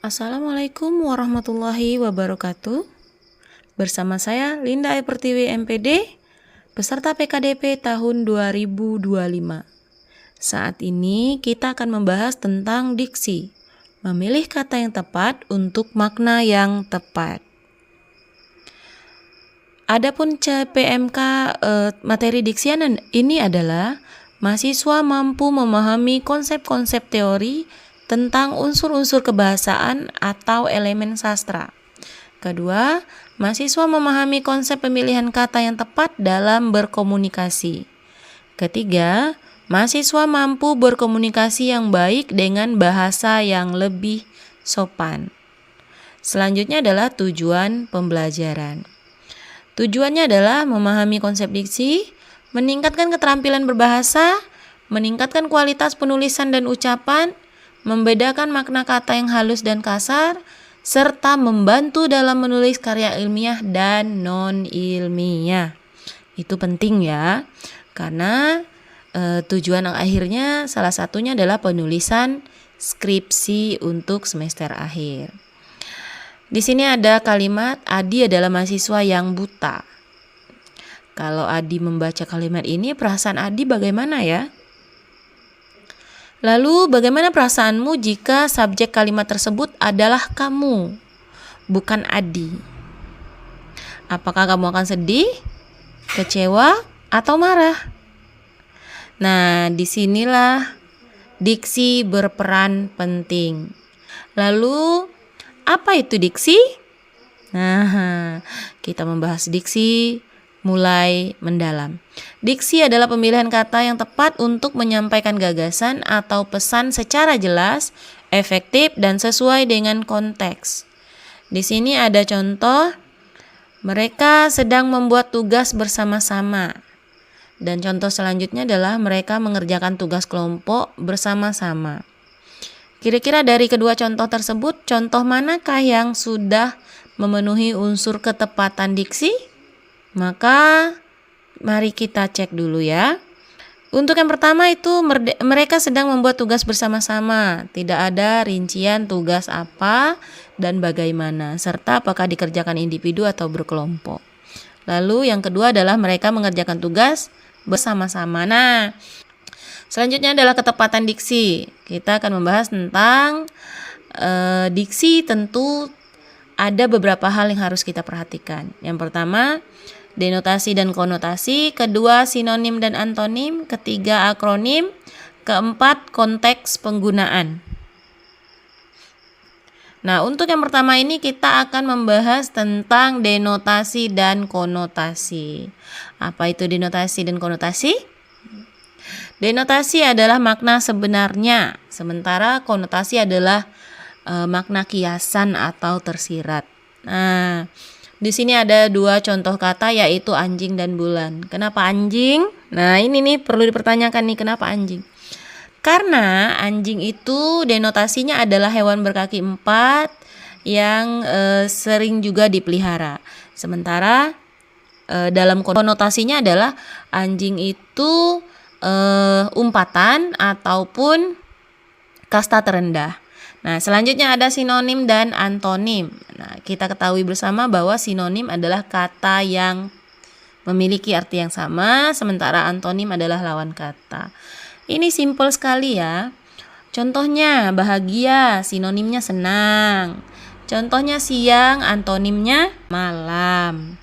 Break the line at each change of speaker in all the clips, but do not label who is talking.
Assalamualaikum warahmatullahi wabarakatuh. Bersama saya Linda E. Pertiwi MPD, peserta PKDP tahun 2025. Saat ini kita akan membahas tentang diksi, memilih kata yang tepat untuk makna yang tepat. Adapun CPMK materi diksian ini adalah mahasiswa mampu memahami konsep-konsep teori tentang unsur-unsur kebahasaan atau elemen sastra. Kedua, mahasiswa memahami konsep pemilihan kata yang tepat dalam berkomunikasi. Ketiga, mahasiswa mampu berkomunikasi yang baik dengan bahasa yang lebih sopan. Selanjutnya adalah tujuan pembelajaran. Tujuannya adalah memahami konsep diksi, meningkatkan keterampilan berbahasa, meningkatkan kualitas penulisan dan ucapan, membedakan makna kata yang halus dan kasar, serta membantu dalam menulis karya ilmiah dan non-ilmiah. Itu penting ya, karena tujuan akhirnya salah satunya adalah penulisan skripsi untuk semester akhir. Di sini ada kalimat, Adi adalah mahasiswa yang buta. Kalau Adi membaca kalimat ini, perasaan Adi bagaimana ya? Lalu bagaimana perasaanmu jika subjek kalimat tersebut adalah kamu, bukan Adi? Apakah kamu akan sedih, kecewa, atau marah? Nah, disinilah diksi berperan penting. Lalu, apa itu diksi? Nah, kita membahas diksi mulai mendalam. Diksi adalah pemilihan kata yang tepat untuk menyampaikan gagasan atau pesan secara jelas, efektif, dan sesuai dengan konteks. Di sini ada contoh, mereka sedang membuat tugas bersama-sama. Dan contoh selanjutnya adalah mereka mengerjakan tugas kelompok bersama-sama. Kira-kira dari kedua contoh tersebut, contoh manakah yang sudah memenuhi unsur ketepatan diksi? Maka mari kita cek dulu ya. Untuk yang pertama itu mereka sedang membuat tugas bersama-sama. Tidak ada rincian tugas apa dan bagaimana, serta apakah dikerjakan individu atau berkelompok. Lalu yang kedua adalah mereka mengerjakan tugas bersama-sama. Nah, selanjutnya adalah ketepatan diksi. Kita akan membahas tentang diksi. Tentu ada beberapa hal yang harus kita perhatikan. Yang pertama, denotasi dan konotasi, kedua sinonim dan antonim, ketiga akronim, keempat konteks penggunaan. Nah, untuk yang pertama ini kita akan membahas tentang denotasi dan konotasi. Apa itu denotasi dan konotasi? Denotasi adalah makna sebenarnya, sementara konotasi adalah makna kiasan atau tersirat. Nah, di sini ada dua contoh kata yaitu anjing dan bulan. Kenapa anjing? Nah, ini nih perlu dipertanyakan nih, kenapa anjing? Karena anjing itu denotasinya adalah hewan berkaki 4 yang sering juga dipelihara. Sementara dalam konotasinya adalah anjing itu umpatan ataupun kasta terendah. Nah, selanjutnya ada sinonim dan antonim. Nah, kita ketahui bersama bahwa sinonim adalah kata yang memiliki arti yang sama, sementara antonim adalah lawan kata. Ini simpel sekali ya. Contohnya bahagia, sinonimnya senang. Contohnya siang, antonimnya malam.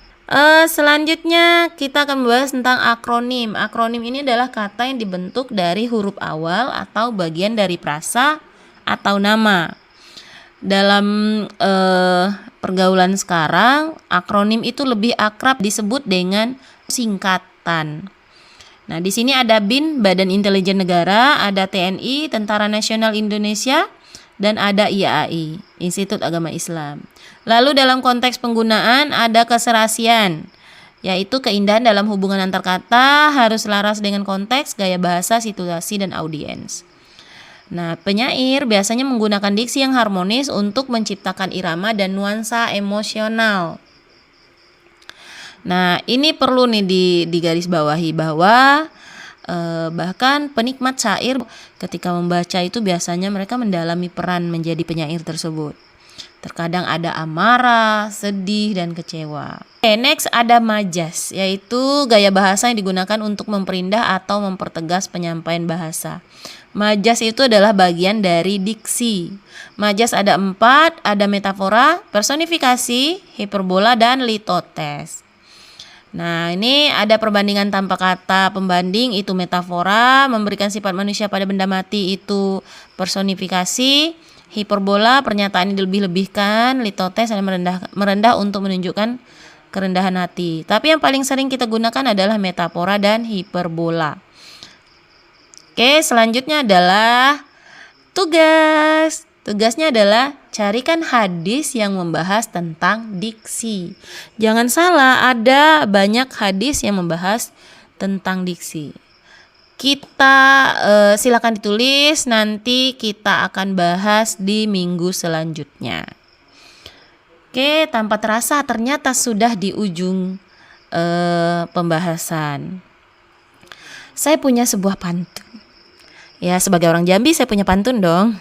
Selanjutnya kita akan membahas tentang akronim. Akronim ini adalah kata yang dibentuk dari huruf awal atau bagian dari frasa atau nama. Dalam pergaulan sekarang, akronim itu lebih akrab disebut dengan singkatan. Nah, di sini ada BIN, Badan Intelijen Negara, ada TNI, Tentara Nasional Indonesia, dan ada IAI, Institut Agama Islam. Lalu dalam konteks penggunaan ada keserasian, yaitu keindahan dalam hubungan antar kata harus selaras dengan konteks, gaya bahasa, situasi, dan audiens. Nah, penyair biasanya menggunakan diksi yang harmonis untuk menciptakan irama dan nuansa emosional. Nah, ini perlu nih digarisbawahi bahwa bahkan penikmat syair ketika membaca itu biasanya mereka mendalami peran menjadi penyair tersebut. Terkadang ada amarah, sedih, dan kecewa. Oke, next ada majas, yaitu gaya bahasa yang digunakan untuk memperindah atau mempertegas penyampaian bahasa. Majas itu adalah bagian dari diksi. Majas ada 4, ada metafora, personifikasi, hiperbola, dan litotes. Nah, ini ada perbandingan tanpa kata pembanding, itu metafora, memberikan sifat manusia pada benda mati, itu personifikasi, hiperbola, pernyataan yang dilebih-lebihkan, litotes ada merendah untuk menunjukkan kerendahan hati. Tapi yang paling sering kita gunakan adalah metafora dan hiperbola. Oke, selanjutnya adalah tugas. Tugasnya adalah carikan hadis yang membahas tentang diksi. Jangan salah, ada banyak hadis yang membahas tentang diksi. Kita silakan ditulis, nanti kita akan bahas di minggu selanjutnya. Oke, tanpa terasa ternyata sudah di ujung pembahasan. Saya punya sebuah pantun. Ya, sebagai orang Jambi saya punya pantun dong.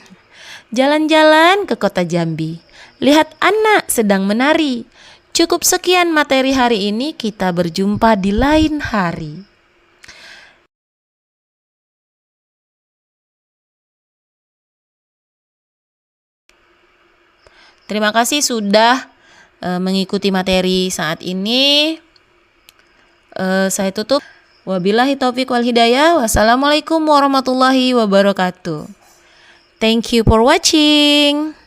Jalan-jalan ke kota Jambi, lihat anak sedang menari. Cukup sekian materi hari ini, kita berjumpa di lain hari. Terima kasih sudah mengikuti materi saat ini. Saya tutup. Wabillahi taufiq wal hidayah. Wassalamualaikum warahmatullahi wabarakatuh. Thank you for watching.